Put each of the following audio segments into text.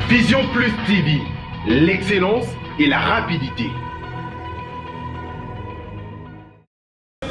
Vision Plus TV, l'excellence et la rapidité.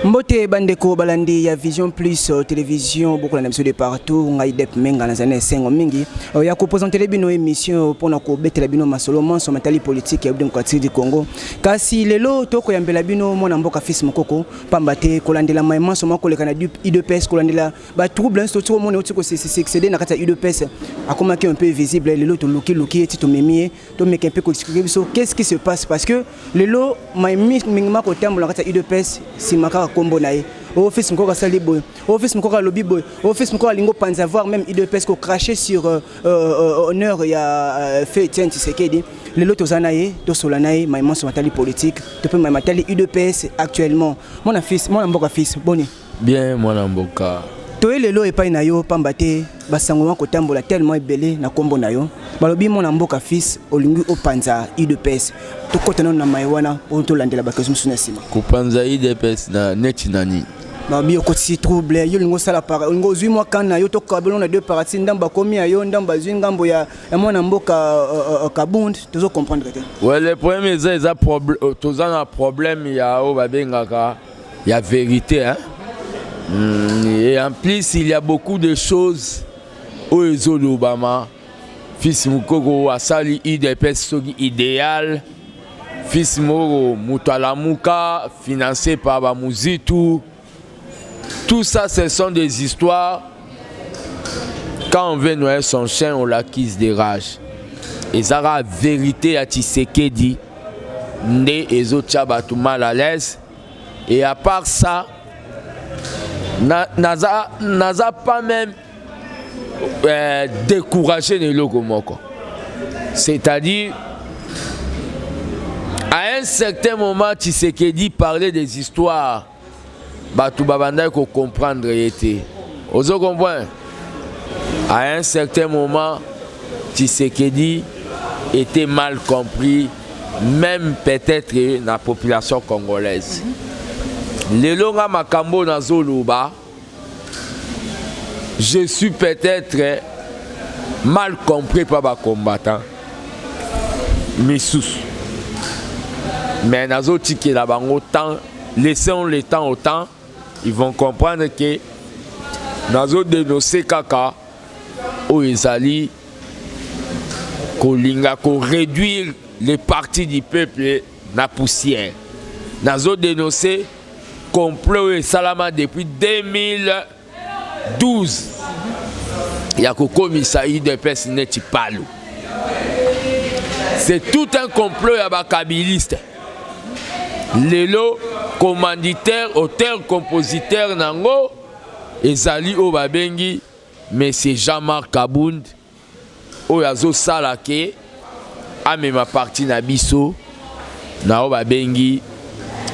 Mbote bandeko balandi ya Vision Plus télévision beaucoup na de partout ngai dep menga na zane sengo mingi ya ko présenter bino émission pour na ko betela bino masolo monso matali politique ya démocratique du Congo kasi lelo toko ya mbela bino mona mboka fils mokoko pambate kolandela maimanso mako leka na UDPS kolandela ba trouble institution mona otiko succéder na kata UDPS akoma ki un peu visible lelo to luki eti to memie to meke un peu ko expliquer so qu'est-ce qui se passe parce que lelo mingma ko tambola kata UDPS simaka kombo nae office mko kasali boy office mko ka lobby boy office mko lingo panza voir même UDPS ko cracher sur honneur ya fait tiens Tshisekedi le lot ozanaye to solanaye maimanso matali politique to pe matali UDPS actuellement mon fils mon mboka fils boni bien mon mboka to lelo epai na yo pambate basango ko tambola tellement ebele na kombo na yo balobi mon mboka fils olingi opanza UDPS to kotana na maiwana po to landela bakezo suna sima ko panza UDPS na neti nani ba bio ko si trouble yo lingo sala para lingo zui mwa kana yo to kabelo na deux parties ndamba komi ayo ndamba zui ngambo ya mwana mboka kabund tozo comprendre que ouais le problème c'est problème tozana problème ya o babengaka ya vérité hein. Et en plus, il y a beaucoup de choses où les Obama, fils Mukoko, Asali, UDPS idéal, fils Moro, Mutalamuka, financé par Bamuzitu. Tout ça, ce sont des histoires. Quand on veut noyer son chien, on l'acquise des rages. Et ça, la vérité à Tshisekedi, né et autres tout mal à l'aise. Et à part ça, Naza pas même découragé les logomoko. C'est-à-dire, à un certain moment, Tshisekedi parlait des histoires. Tout babanda qu'on comprendre était. Vous comprenez? À un certain moment, Tshisekedi était mal compris, même peut-être dans la population congolaise. Les longa makambo na zoluba, je suis peut-être mal compris par les combattants. Mais nazo tiki la bango temps, laissons le temps au temps, ils vont comprendre que nazo dénoncer kaka o ezali kolinga ko réduire les partis du peuple na poussière. Nazo dénoncer complot et salama depuis 2012. Il y a qu'au commissariat UDPS n'est pas là. C'est tout un complot à bakabiliste. Lelo, commanditaire, auteur, compositeur, nango, ezali o babengi, mais c'est Jean-Marc Kabound, o yazo salake, a même parti na biso, na o babengi,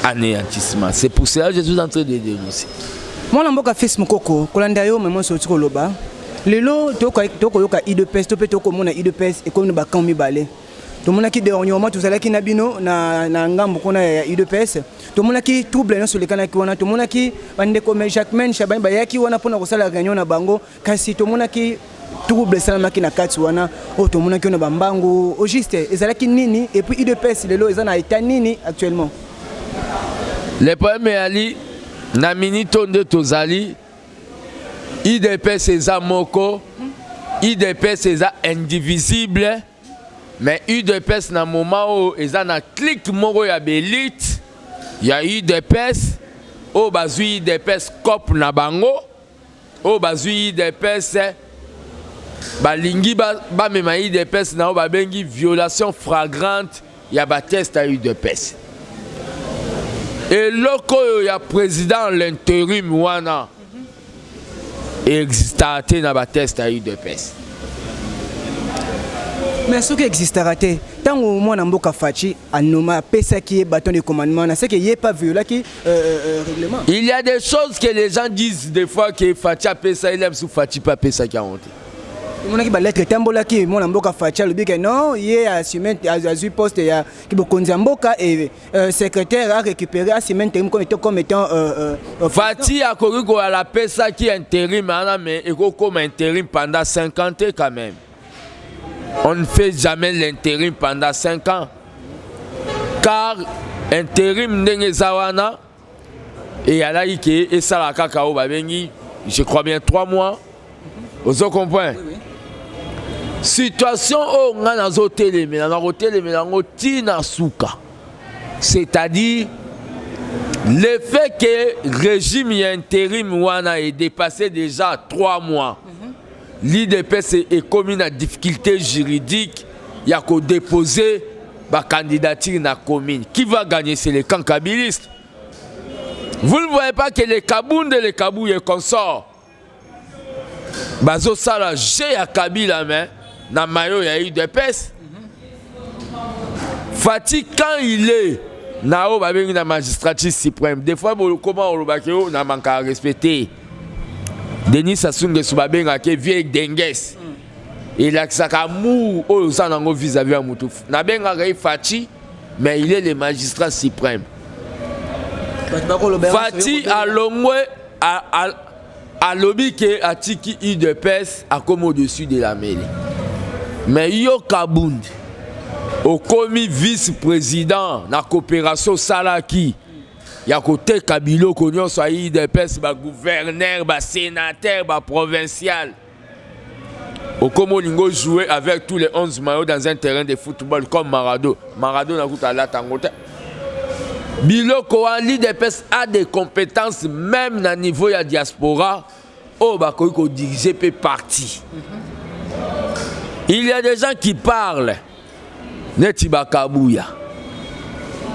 anéantissement. C'est pour cela que je suis en train de dénoncer. Moi, je suis fils Mokoko, Kolanda yo, mais je suis Loba. Lelo, toko yoka UDPS, toko mona UDPS, et comme nous bakam mi balé. Tout le monde qui dernièrement, tout ça qui nabino na ngambo kona ya UDPS. Tout le monde qui trouble na sur les canaux qui wana, tout le monde qui bande comme Jacquemain Chaban bayaki wana pona ko sala réunion na bango, kasi tout le monde qui trouble salama ki na kati wana, tout le monde qui na bambango, au juste, ezalaki nini et puis UDPS lelo ezana état nini actuellement. Le problème est ali na minito de tozali IDPS eza moko IDPS eza indivisible mais UDPS na moment où eza na clique moko ya belite ya UDPS o bazui UDPS cop na bango o bazui UDPS balingi ba mema UDPS na o babengi violation flagrante ya ba test à UDPS. Et loko il y a président l'intérim wana existate na ba test à UDPS. Mais ce qui existera tant au moins en mboka fachi anoma pesa qui est bâton de commandement c'est que y est pas violé qui règlement. Il y a des choses que les gens disent des fois que fachi a pesa il aime sous fachi pas pesa qui a honte. Mon qui lettre tambola qui mon mboka fachi le que non il est assumé à poste ya qui bokonza mboka et secrétaire a récupéré assumé comme étant Fati a couru à la pesa qui intérim mais il comme intérim pendant 50 ans quand même. on ne fait jamais l'intérim pendant 5 ans. Car intérim ndenge zawana et alaïke et salaka kao babengi, je crois bien 3 mois. Vous comprenez? Oui, oui. Situation où on a hôtel mais on a hôtel mais on tina souka. C'est-à-dire le fait que le régime intérim wana est dépassé déjà 3 mois. L'IDPS est commis à difficulté juridique, il y a qu'à déposer la candidature dans la commune. Qui va gagner? C'est les camps kabylistes. Vous ne voyez pas que les Kabounde et les Kabouye consorts, Bazo Sala, j'ai à Kabila, mais dans le maillot, il y a eu des pèses. Fatih, quand il est dans la magistrature suprême, des fois, comment on a manqué à respecter. Denis Sassou Nguesso a été vieille dengues. Il a sakamou aux anangos vis-à-vis à Moutouf. N'a bien gagné Fatih, mais il est le magistrat suprême. Fatih a l'ongoué à lobby que a tiki UDPS à comme au-dessus de la mêlée. Mais Yo Kabound, au commis vice-président de la coopération Salaki, il y a côté Kabilo, qu'on soit UDPS, gouverneur, sénateur, provincial. Au Como Lingo jouait avec tous les 11 maillots dans un terrain de football comme Maradona. Maradona a la tangote. Biloko l'IDPS a des compétences même dans le niveau de la diaspora. Oh, il dirige peu parti. Il y a des gens qui parlent. Netiba Kabouya.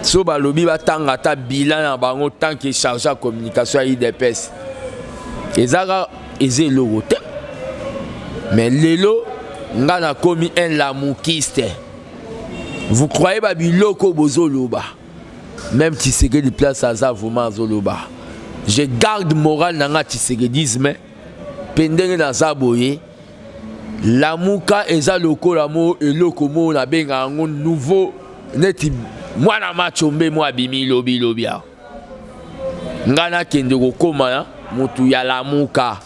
So balobi ba tangata bilan na bango tant que chargé de communication à IDPS. Ezara eze logote. Mais lelo ngana komi un lamoukiste. Vous croyez ba biloko bozoloba. Même Tshisekedi place à ça vraiment zoloba. Je garde moral dans Tshisekedisme. Pendenge na zaboye. Lamouka eza loko lamo et loko mo na benga ngo nouveau neti mwana machombe mo abimi lobi lobia. Ngana kende ko koma mutu ya lamuka.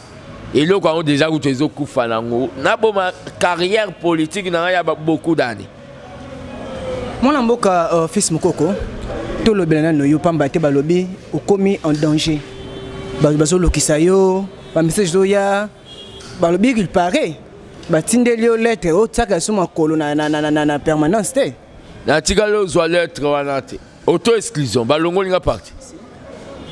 Et loko ngo déjà ko tezo kufa nango. Na bo ma carrière politique na ya beaucoup d'années. Mwana mboka fils Mokoko to lobelana no yo pamba te balobi o komi en danger. Bazo lokisa yo, ba message do ya balobi qu'il paraît. Batindelio lettre o tsaka suma kolo na permanence te. Na tigalo zo lettre wana te. Auto exclusion balongo linga parti.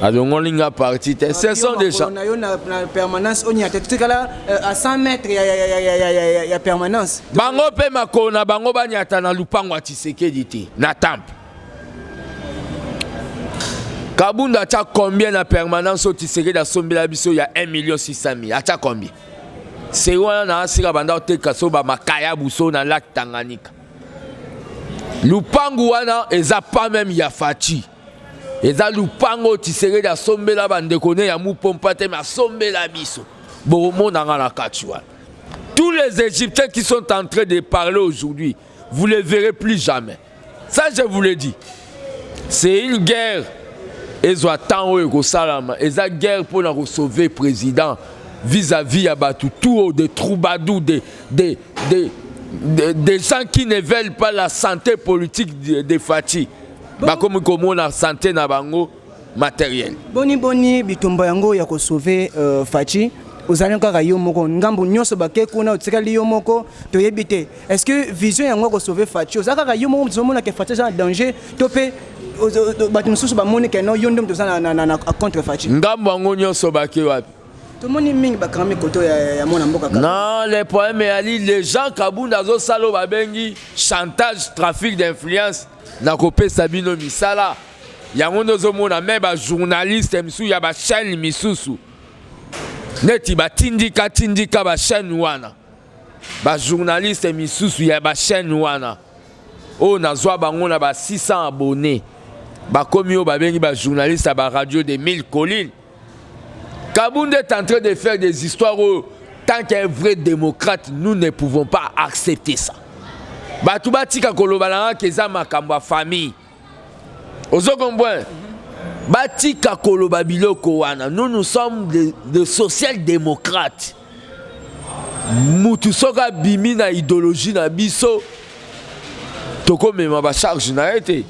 Balongo linga parti te. Ce sont des gens. Na yo na permanence on y a tikala à 100 mètres ya permanence. Bango pe makolo na bango banyata na lupango a Tshisekedi te. Na temple. Kabunda tcha combien na permanence au Tshisekedi a sombela biso ya 1,600,000. A tcha combien? C'est quoi na asira banda te kasoba makaya buso na lac Tanganyika. Lupangu wana eza pas même ya Fatih. Eza lupango Tshisekedi da sombela bande kone ya mupompa te ma sombela biso. Bomo na la kachwa. Tous les Égyptiens qui sont en train de parler aujourd'hui, vous les verrez plus jamais. Ça je vous le dis. C'est une guerre. Ezo attend eko salama, eza guerre pour na sauver le président. Vis-à-vis à tout des troubadours, des gens qui ne veulent pas la santé politique de Fatih. Comme la santé na bango matériel. Boni bitumba yango ya ko sauver Fatih. Ozali kaka yo moko ngambo nyonso bakeko na otikali yo moko to yebite. Est-ce que vision yango ko sauver Fatih? Ozali kaka yo moko zomona ke Fatih en danger to pe batu mususu ba moni ke no yo ndom to na contre Fatih. Ngambo yango nyonso bakeko wapi? Tout le monde est non, le problème est les gens Kabunda zo salo babengi chantage, trafic d'influence na kopé Sabino Misala. Yango nozo mona même ba journaliste misu ya ba chaîne misusu. Neti ba tindika ba chaîne wana. Ba journaliste misusu ya ba chaîne wana. O nazwa bango na ba 600 abonnés. Ba komi o babengi ba journaliste ba radio de 1000 collines. Kabound est en train de faire des histoires où, tant qu'un vrai démocrate, nous ne pouvons pas accepter ça. Batouba tika kolobalanga keza makambo famille. Ozo comprendre? Batika koloba biloko wana. Nous sommes des social-démocrates. mutu soka bimi na idéologie na biso toko mema ba charge na été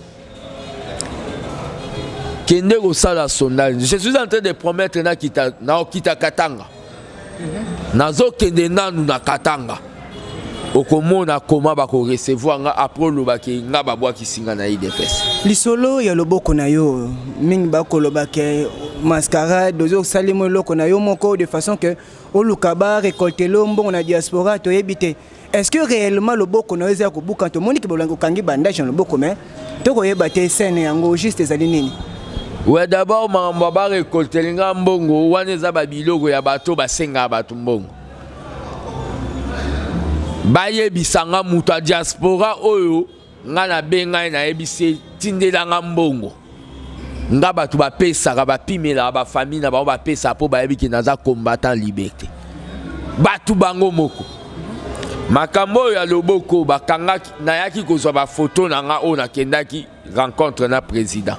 kende ko sala sondage. Je suis en train de promettre na kita Katanga nazo kende nanu na Katanga okomona koma bako recevoir nga après lobaki nga babwa kisinga na IDPS lisolo ya loboko na yo mingi bako lobake mascarade dozo salimo loko na yo moko de façon que olukaba récolter lombongo na diaspora to yebite. Est-ce que réellement loboko na yo za ko buka to moni ke bolango kangi bandage na loboko mais to ko yebate scène yango juste ezali nini? Ouais, d'abord mambo ba récolter nga mbongo wana za babiloko ya bato basenga bato mbongo baye bisanga mutu a diaspora oyo nga na benga na ebise tindela nga mbongo nga batu bapesaka bapimela ba famille na bango bapesa po bayebi ke naza combattant liberté batu bango moko makambo oyo ya loboko bakangaki nayaki kozwa bafoto na nga oyo nakendaki rencontre na président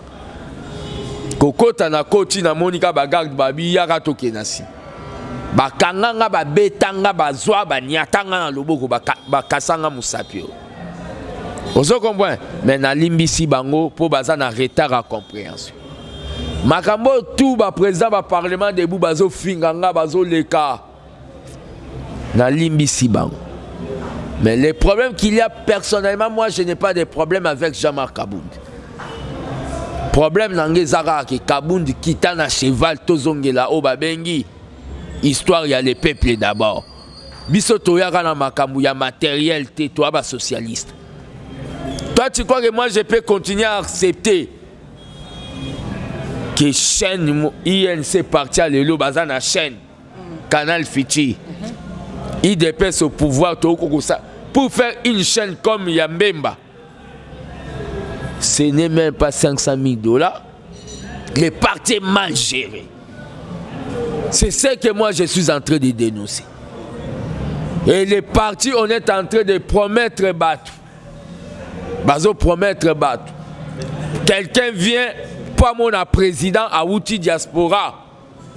kokota na koti na monika bagarde babiyaka tokenda nsima bakanganga babetanga bazwa baniatanga na loboko bakasanga musapi ozo comprendre mais nalimbisi bango po baza na retard à compréhension makambo tout ba président ba parlement debout bazo finganga bazo leka nalimbisi bango mais le problème qu'il y a personnellement moi je n'ai pas de problème avec Jean-Marc Kabound problème nange zaka ke Kabound kita na cheval tozongela o babengi histoire ya les peuples d'abord biso toyaka na makambu ya matériel te toi ba socialiste. Toi tu crois que moi je peux continuer à accepter que chaîne INC parti à l'élo baza na chaîne Canal Fiti IDPS au pouvoir pour faire une chaîne comme Yambemba ce n'est même pas 500 000 $. Le parti est mal géré. C'est ce que moi je suis en train de dénoncer. Et les partis, on est en train de promettre battre. Bazo promettre battre. Quelqu'un vient, pas mon président à outil diaspora.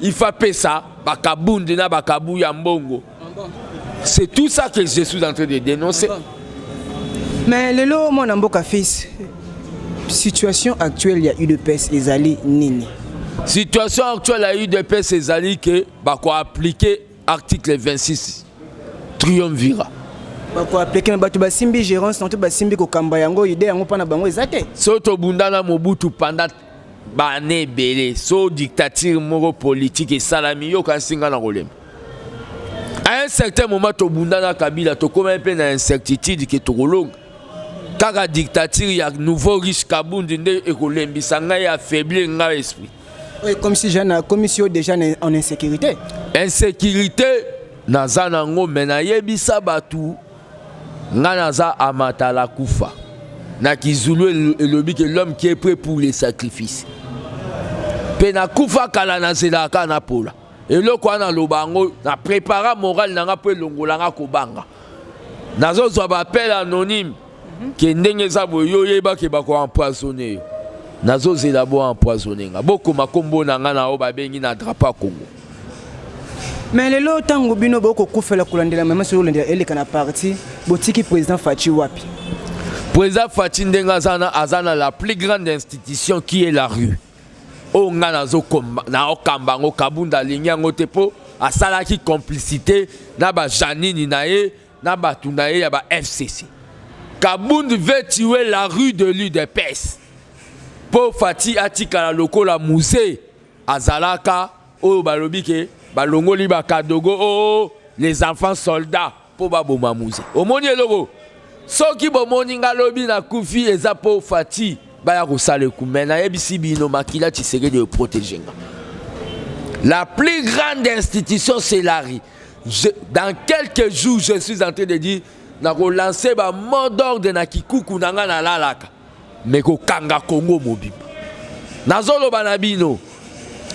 Il faut payer ça. Bakabundina, Bakabu Yambongo. C'est tout ça que je suis en train de dénoncer. Mais le lot, mon amboka fils, situation actuelle, il y a eu de peste Ezali Nini. Situation actuelle a eu des pèses ezali que bako appliquer article 26 triumvirat. Bako appliquer batu basimbi gérance nanto basimbi ko kamba yango ide yango pana bango ezate. Soto bundana Mobutu pendant bané belé so dictature moro politique et salami yo kansinga na rolem. À un certain moment to bundana Kabila to comme un peu na incertitude que to rolong. Kaka dictature ya nouveau riche Kabundi nde ekolembisanga ya affaiblir nga esprit. Oui, comme si j'ai une commission déjà en insécurité. Insécurité, naza nango menayebi sabatu, naza amatala kufa. Na kizulu elobi que l'homme qui est prêt pour les sacrifices. Pena kufa kala nazela kana pola. Et le quoi na lobango na prépara moral nanga pe longolanga kobanga. Nazo zo ba appel anonyme que ndenge za boyo yeba ke bako empoisonner. Nazo zélabo empoisonné nga boko makombo na nga na o babengi na drapeau Congo. Mais le lot tango bino boko kufela kulandela même sur le eleka na parti botiki président Fachi wapi. Président Fachi ndenga azana la plus grande institution qui est la rue. O nga nazo komba na okambango Kabunda linyango tepo asala ki complicité na ba Janini nae na ba tunae ya ba FCC. Kabunda veut tuer la rue de l'UDPS. Pour Fati atika loko la musée azalaka o balobike balongoli bakadogo les enfants soldats pour baboma musée omoni eloko soki bomoni ngalobi na kufi eza po Fati baya ko sale kumena yebisi bino makila tisege de protéger. La plus grande institution c'est la rue. Dans quelques jours je suis en train de dire na ko lancer ba mot d'ordre na kikuku nanga na lalaka. Mais ko kanga Congo mobimba nazolo banabino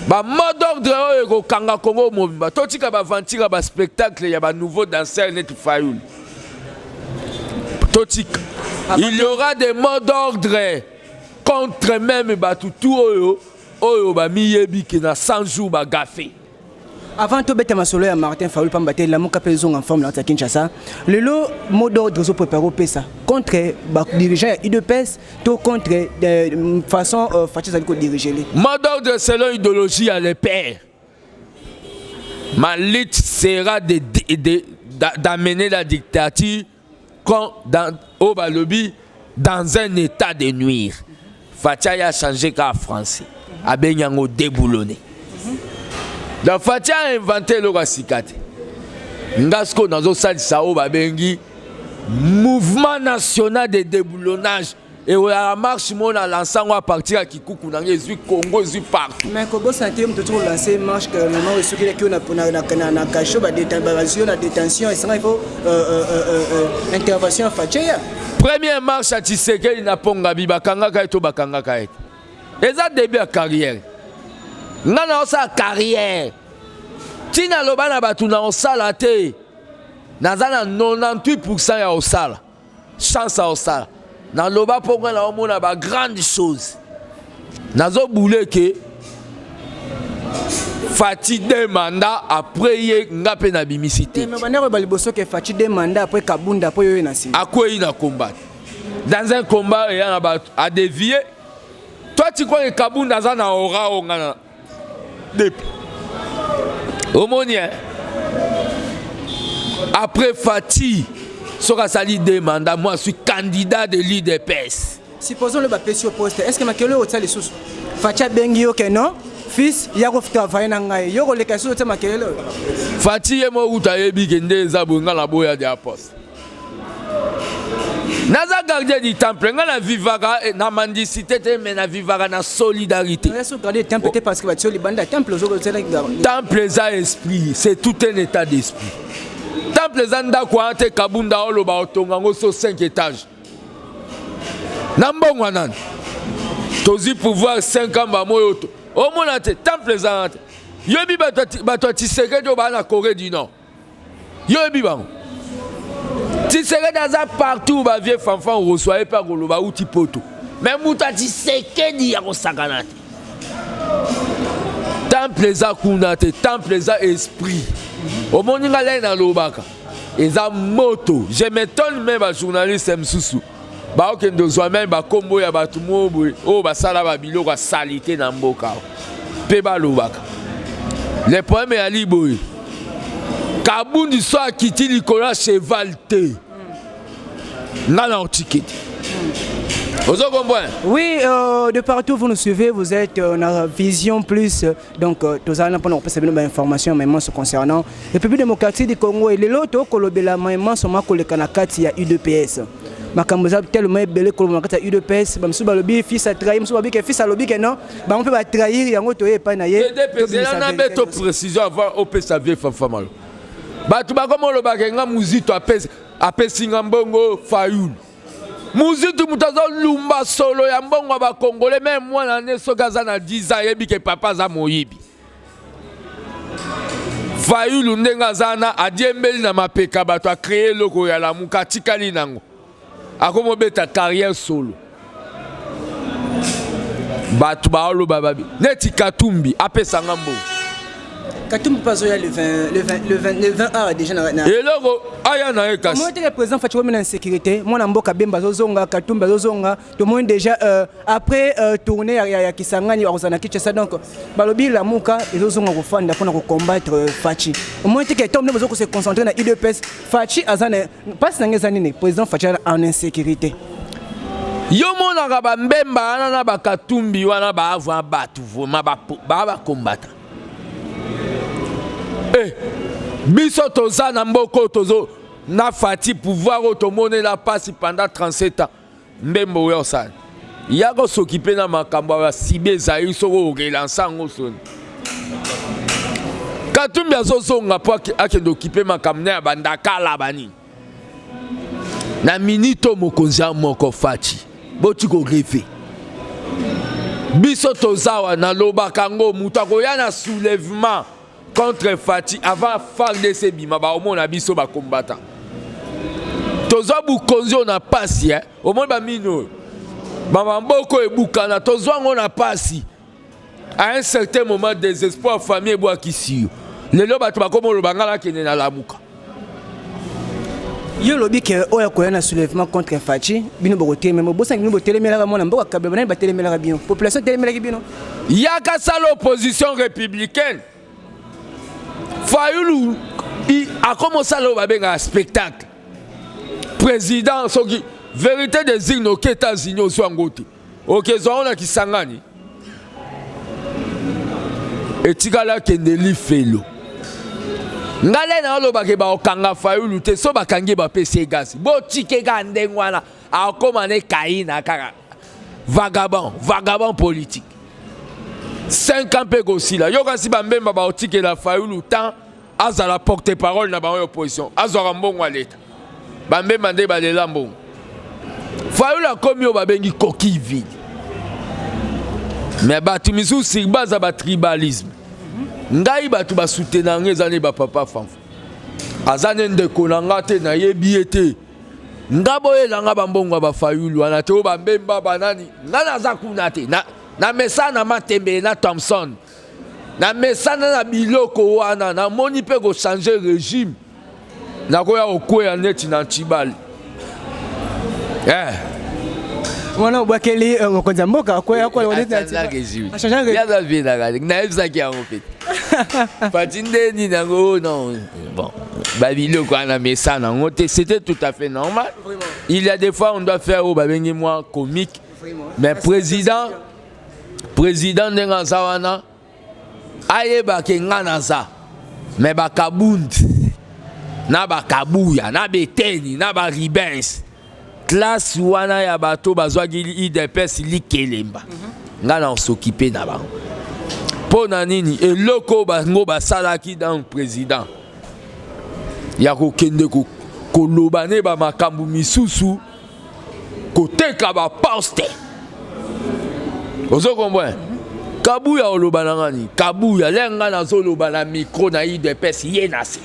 ba mot d'ordre oyo ko kanga Congo mobimba totika ba ventira ba spectacle ya ba nouveau danseur net fayoul totika il y aura des mots d'ordre contre même ba tutu oyo ba miyebi ke na 100 jours ba gafé Avant tout bête masolo ya Martin Fayulu pambate la muka pezo en forme la Kinshasa. Le lot mot d'ordre zo préparé au PESA contre ba dirigeant UDPS tout contre de façon Fachi Zaliko diriger les. Mot d'ordre selon idéologie à les pères. Ma lutte sera d'amener la dictature au Balobi dans un état de nuire. Fachi a changé qu'à français. A Benyango déboulonné. Donc Fachi a inventé le Rassikate. Ngasko dans un salle sao babengi mouvement national de déboulonnage et la marche mon a lancé à partir à Kikuku dans les Congo partout. Mais comment santé on toujours lancer marche que maintenant ceux qui na cacho ba détention et ça il faut intervention Fachi. Première marche à Tshisekedi na ponga bibakanga kaito bakanga kaito. Et ça début à carrière. Nana sa carrière. Tina lobana batuna osala te. Nazana 98% ya osala. Chance à osala. Na loba ponga na omona ba grande chose. Nazo boule ke Fachi demanda après ye ngape na bimisité. Mais banero baliboso ke Fachi demanda après Kabunda po yo na si. Akwe ina combat. Dans un combat il y a a dévier. Toi tu crois que Kabunda zana aura ongana. Omonien. Après Fachi, sera sali demanda, moi je suis candidat de l'UDPS. Supposons le bapé sur poste. Est-ce que Makelo au tsali sous Fachi bengi yo ke non? Fils, ya ko travailler na ngai. Yo ko le kaso te Makelo. Fachi e mo uta yebi kende za bonga la boya de aposte. Naza gardien du temple, na vivara na mendicité mais na vivara na solidarité. Est-ce que garder temple peut parce que tu li banda temple zo ko tsela garder. Temple za esprit, c'est tout un état d'esprit. Temple za ndako ante Kabunda oloba otonga ngo so 5 étages. Nambongo nan. Tozi pouvoir 5 ans ba moyoto. O monate temple za ante. Yobi bato Tshisekedi ba na Corée du Nord. Yobi bango. Tshisekedi dans partout ba vieux fanfan reçoit pas goloba outi poto. Mais muta Tshisekedi ya kosakanate. Temple za kunate, temple za esprit. Au moninga lai na lobaka. Eza moto. Je m'étonne même ba journaliste msusu. Ba okendo zwa même ba kombo ya batu mobo o ba sala ba biloko salité na mboka. Pe ba lobaka. Le problème est à Liboy. Kabundi so akiti likola cheval te. Nana otikiti. Vous comprenez? Oui, de partout vous nous suivez, vous êtes en Vision Plus, donc tous allons pour nous passer des informations même concernant la République démocratique du Congo et les autres kolobela même soma kolekana kati ya UDPS. Makamboza tellement belé kolobela kati ya UDPS, bamsu balobi fils a trahi, bamsu babi que fils a lobi que non, ba on peut ba trahir yango toye pa na ye. UDPS na beto précision avant OPSA vie femme. Batu ba comme lo ba kenga muzito apesi ngambongo Fayulu. Muzitu mutazo lumba solo ya mbongo ba Congolais même moi na neso gaza na 10 ans yebi ke papa za moyibi. Fayulu ndenga zana adiembeli na mapeka bato a créer loko ya la muka tikali nango. Akomo beta carrière solo. Batu ba olo bababi. Neti Katumbi apesa ngambo. Katumbi pazoya le 20 heures déjà na. Et logo aya na ekas. Moi le président Fachi wona en sécurité, moi na mboka bemba zozonga Katumbi zozonga, tout le monde déjà après tourner ya Kisangani wa Rosana Kinshasa donc balobi la muka ezozonga ko fanda pona ko combattre Fachi. Au moins que tombe bezo ko se concentrer na UDPS. Fachi azana passe na ngezani ne président Fachi en insécurité. Yo mona ba mbemba na ba Katumbi wana ba avoir batu vraiment ba combattre. Biso toza na mboko tozo na Fachi pouvoir otomone la passe pendant 37 ans. Mbembo yo sa. Yako s'occuper na makambo ya sibe zaï soko relancer ngo son. Katumbi azozonga po akende occuper makambo ya bandaka la bani. Na minito mokonzi moko Fachi. Boti ko greffer. Biso toza na lobaka ngo mutu akoya na soulèvement contre Fachi avant FARDC bima ba omona biso ba combattant. Tozo bukonzi on a passé hein. Au moins ba mino. Ba mboko e bukana tozo on a passé. À un certain moment désespoir famille boa kisi. lelo bato bakoma olobanga nakende na lamuka. Yo lobi ke oya koya na soulèvement contre Fachi bino bokote même bosa bino botelemela mona mboka kabeba na batelemela bino population telemela bino yaka sa l'opposition républicaine Fayulu a commencé à faire un spectacle président soki vérité des ignes aux États-Unis au Swangoti ok zona kisangani et tigala kendeli felo ngale na lo bakeba okanga Fayulu te so bakangi ba PC gas bo tikeka ndengwana akoma ne kaina kaka vagabond politique 5 ans pe gosila yo kasi bambemba ba otikela Fayulu temps azala porte-parole na ba opposition azora mbongo à l'état bambemba nde balela mbongo Fayulu akomi o babengi coquille vide mais batu misu sirbaza ba tribalisme ngai batu ba soutenir ngezane ba papa fanfu azane ndeko na ngate na yebi ete ngabo elanga bambongo ba Fayulu ana te o bambemba banani ngana za kunate na mesana matembe na Thompson na mesana na biloko wana na moni pe go changer régime na ko ya okwea neti na Tibali wana obakeli okonza mboka kwa kwa neti na Tibali a changer ya da vie na na ezaki en fait patinde ni nango non bon babiloko na mesana ngote c'était tout à fait normal. Il y a des fois on doit faire au babengi moi comique mais président ndenga zawana ayeba ke ngana za me bakabund na bakabuya na beteni na ba ribens classe wana ya bato bazwagi IDPS likelemba ngana s'occuper na ba pona nini eloko bango basalaki dans président ya kokende kolobane ba makambu misusu koteka ba poste ozo comprendre kabuya olobana ngani kabuya lenga na zolobana micro na IDPS yenase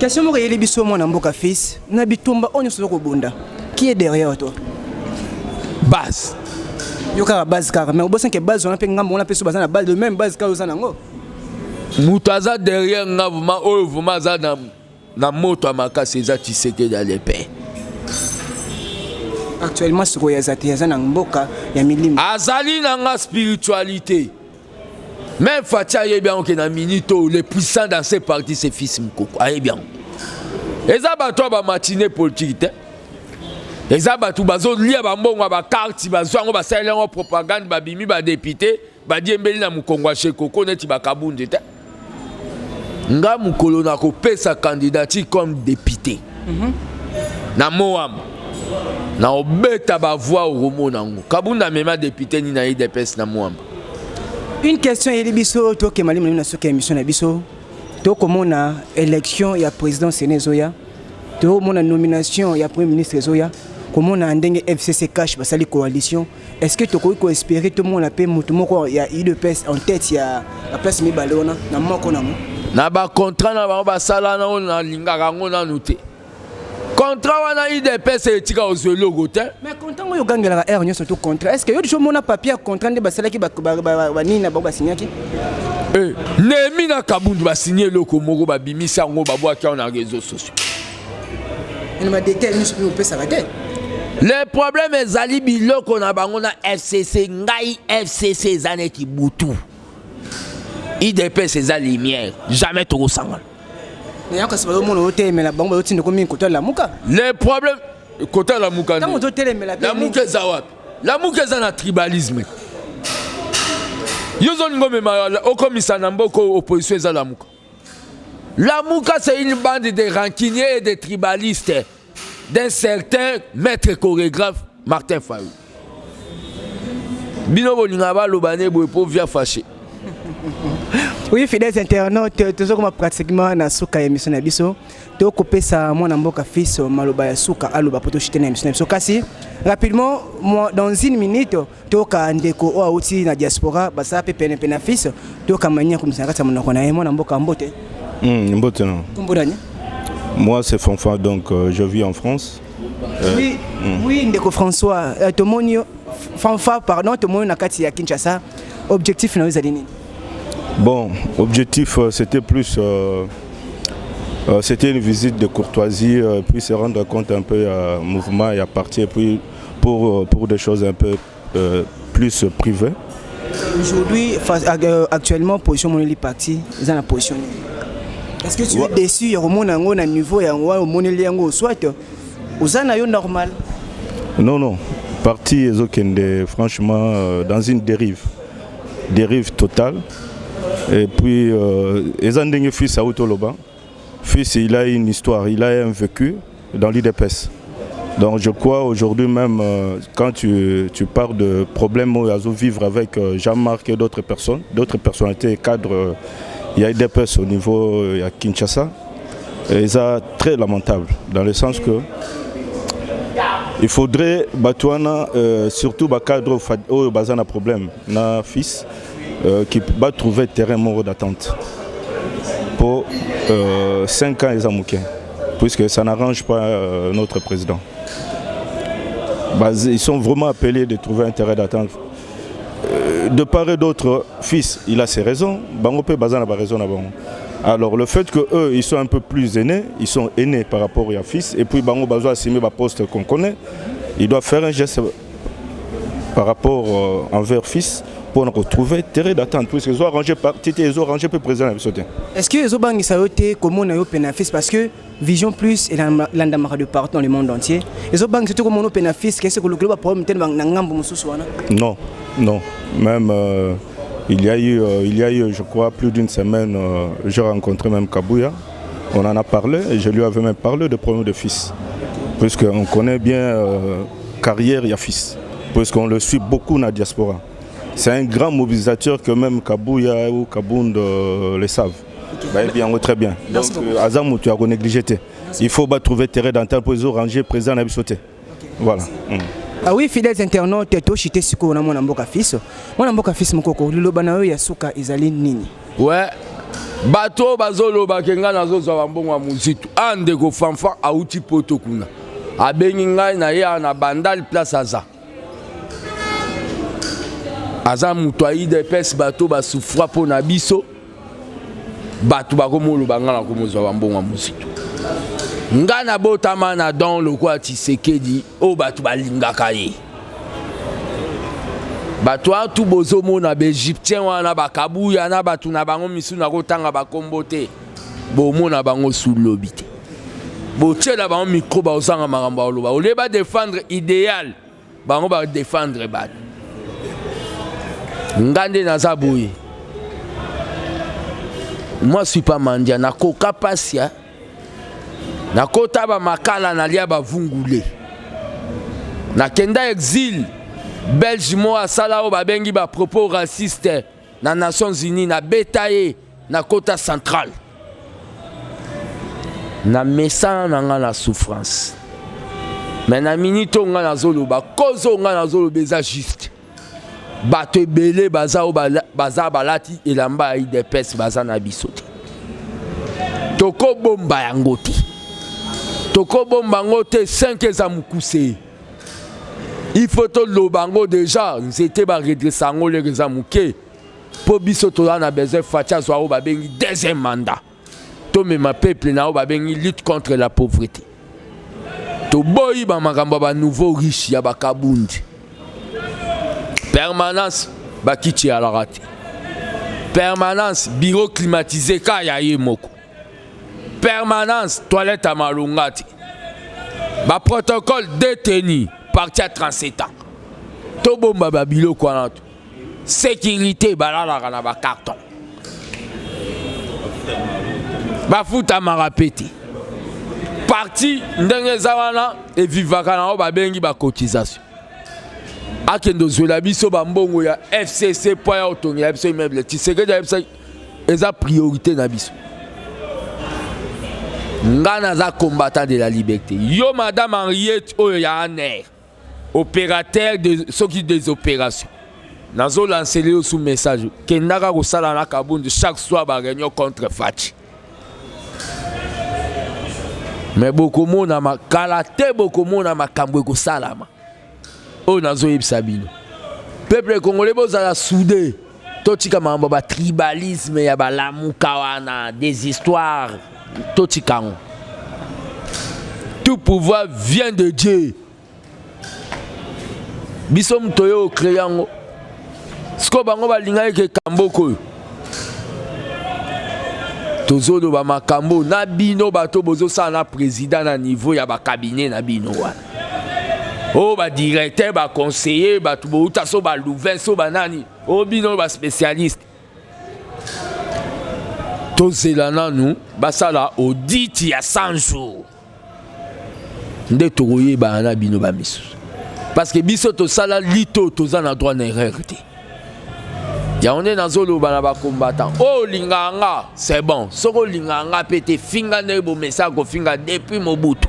question mo yeli biso mona mboka fils na bitumba onyo so ko bunda qui est derrière toi base yoka base car mais obosan ke base on a pe ngambo on a pe so bazana base de même base ka osana ngo mutaza derrière ngavuma oyo vuma za na moto amakasi za tiseke dans les paix. Actuellement ce qu'il y a mboka ya milima azali nanga spiritualité même Fatia est bien que na minito les puissants dans ces partis c'est fils Mkoko aye bien eza bato ba matinée politique eza bato bazo lia ba mbongo ba carte bazo ngo ba salengo propagande ba bimi ba député ba diembeli na Mukongwa Shekoko neti ba kabunde te nga mukolo na ko pesa candidature comme député na Moam na obeta ba voix au romo nango kabunda mema député ni na IDPS na Moam. Une question yeli biso to ke malimu na soka émission na biso to komona élection ya président Senezoya to mona nomination ya premier ministre Zoya komona ndenge FCC cash basali coalition est-ce que to ko espérer tout monde pe mutu moko ya IDPS en tête ya la place mi balona na moko na mo na ba contrat na ba sala na lingaka ngo na nuté contrat wana IDPS etika ozelo te mais contrat ngo yogangela ka nyo surtout contrat est-ce que yo diso mona papier contrat nde basala ki ba nina ba signaki nemi na kabundu ba signer loko moko ba bimisa ngo ba bwa kia na réseaux sociaux il m'a détaillé nous sur pesa raté le problème ezali biloko na bango na FCC ngai FCC zaneti butu IDPS ezali lumière jamais to sangala. Le problème côté la muka la muka zawap la muka za na tribalisme yozo ngome ma okomisa na mboko opposition za la muka c'est une bande de rancuniers et de tribalistes d'un certain maître chorégraphe Martin Fayulu bino bolinga ba lobane boye po via fâché. Oui, fidèles internautes, toujours comme pratiquement na suka émission na biso, to kopesa mwana mboka fils maloba ya suka aloba poto chitena émission na biso kasi rapidement moi dans une minute to ka ndeko o auti na diaspora basa pe pene pena fils to ka mania kumsanga ta monoko na mwana mboka mbote mbote non kumbudanya. Moi c'est Fanfa donc je vis en France. Oui, oui ndeko François Tomonio Fanfa pardon Tomonio na kati ya Kinshasa objectif na wezali nini? Bon, objectif, c'était plus... c'était une visite de courtoisie, puis se rendre compte un peu à mouvement et à partir, puis pour des choses un peu plus privées. Aujourd'hui, actuellement, position monnaie parti, ils ont la position. Est-ce que tu es déçu, il y a un niveau, il y a un monnaie soit aux anaïs normal? Non. Parti, franchement, dans une dérive totale. Et puis, ils ont un fils à Outoloba. Fils, il a une histoire, il a un vécu dans l'IDPS. Donc je crois aujourd'hui même, quand tu parles de problèmes où il y a vivre avec Jean-Marc et d'autres personnalités cadres, il y a l'IDPS au niveau à Kinshasa. Et c'est très lamentable, dans le sens que il faudrait, surtout les cadres où il y a un problème, un fils, qui va trouver terrain mort d'attente. Pour 5 ans, ils ont manqué, puisque ça n'arrange pas notre président. Ils sont vraiment appelés de trouver un terrain d'attente. De part et d'autre, fils, il a ses raisons. Alors le fait qu'eux, ils sont un peu plus aînés, ils sont aînés par rapport à fils, et puis Bango Bazo a signé le poste qu'on connaît, ils doivent faire un geste par rapport envers fils pour retrouver terrain d'attente, puisqu'ils ont arrangé le président. Est-ce que les autres ça a été comme on a eu bénéfice parce que Vision Plus est l'endamara de partout dans le monde entier. Les autres banques, c'est comme on a bénéfice, qu'est-ce que le global problème tel Non. Même il y a eu, je crois, plus d'une semaine, j'ai rencontré même Kabouya. On en a parlé et je lui avais même parlé de problème de fils, puisqu'on connaît bien carrière, il y a fils, puisqu'on le suit beaucoup dans la diaspora. C'est un grand mobilisateur que même Kabouya ou Kabound le savent. Okay. Bien, très bien. Donc, Azam, tu as négligé. Il faut trouver terrain d'entente pour les ranger président Nabisoté. Voilà. Ah oui, fidèles internautes, tu chité ce qu'on a mon amboka fils. Mon amboka fils, mon coco, le banao yasuka izali nini. Ouais. Bato bazolo bakenga nazo za mbongo muzitu. Ande ko fanfa auti poto kuna. Abengi ngai na ya na bandal place aza. Aza mutu IDPS bato basufra po na biso bato bakomolo bangana komozwa bambongo musitu ngana botama na don lokwa Tshisekedi o bato balingaka ye bato atu bozomona baegyptien wana bakabuya na bato na bango misu na kotanga bakombo te bomona bango sous lobi te botiela bango micro baozanga makambo aloba oleba défendre idéal bango ba défendre bato Ngande Nazaboui. Moi je suis pas mandia na koka pasia. Na kota ba makala na lia ba vungule. Na kenda exil Belge mo asala o ba bengi ba propos racistes na Nations Unies na betaye na kota centrale. Na mesa na nga la souffrance. Mais na minito nga na zolo ba kozo nga na zolo beza juste. Bato ebele baza balati elamba IDPS baza na biso te. Toko bomba yango te. Toko bomba yango te 5 eza mukuse. Il faut to lobango déjà nzete ba redressa ngo le eza muke. Po biso to na besoin fatia zo ba bengi deuxième mandat. To me ma peuple na ba bengi lutte contre la pauvreté. To boyi ba makambo ba nouveau riche ya ba kabundi. Permanence bakiti à la rate. Permanence bureau climatisé kaya yemoko. Permanence toilette à malungati. Ba protocole détenu parti à 37 ans. Tobomba babilo kwa sécurité balala na ba carton. Ba futa marapeti. Parti ndenge zawana et vivaka na ba bengi ba cotisation. Akendo zola biso bambongo ya FCC po ya otongi ya biso immeuble Tshisekedi ya biso eza priorité na biso. Ngana za combattant de la liberté. Yo madame Henriette oyo ya aner opérateur de soki des opérations. Nazo lancer le sous message kendaka ko sala na Kabundu chaque soir ba réunion contre Fachi. Mais beaucoup mona makala te beaucoup mona makambo ko salama. Oh nazo yebisa bino peuple congolais bozala soudé totika mambo ba tribalisme ya ba lamuka wana des histoires totika. Tout pouvoir vient de Dieu. Biso mtoyo créango. Sko bango balinga ke kamboko. Tozolo ba makambo na bino bato bozo sa na président na niveau ya ba cabinet na bino wana. Oh ba directeur ba conseiller ba to uta so ba louvain so ba nani. Oh bino ba spécialiste. Tozelana nous basala audit ya 100 jours. Nde tokoye ba na bino ba misu. Parce que biso to sala lito toza na droit na erreur te. Ya on est dans zolo ba na ba combattant. Oh linganga, c'est bon. Soko linganga pété finga ne bo message ko finga depuis Mobutu.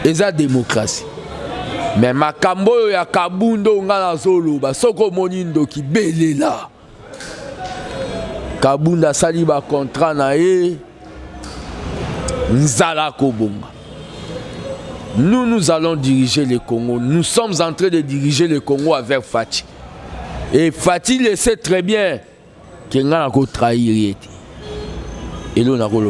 Eza démocratie. Mais makambo ya kabundo nga na zolo ba soko monindo ki belela. Kabunda sali ba contrat na ye nzala kobonga. Nous allons diriger le Congo. Nous sommes en train de diriger le Congo avec Fati. Et Fati le sait très bien que nous avons trahi. Et nous avons.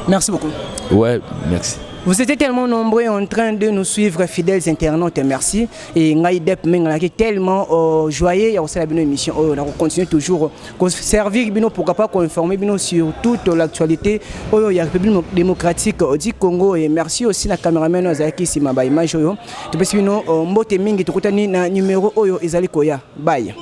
Merci beaucoup. Ouais, merci. Vous étiez tellement nombreux en train de nous suivre, fidèles internautes, merci. Et Ngaïdep Menga tellement joyeux, il y a aussi la émission. On va continuer toujours à servir pourquoi pas informer sur toute l'actualité de la République démocratique du Congo. Et merci aussi à la caméraman Zaki Simaba Image. Tu peux suivre Mbote Mingi, tu as numéro Oyo Ezali Koya. Bye.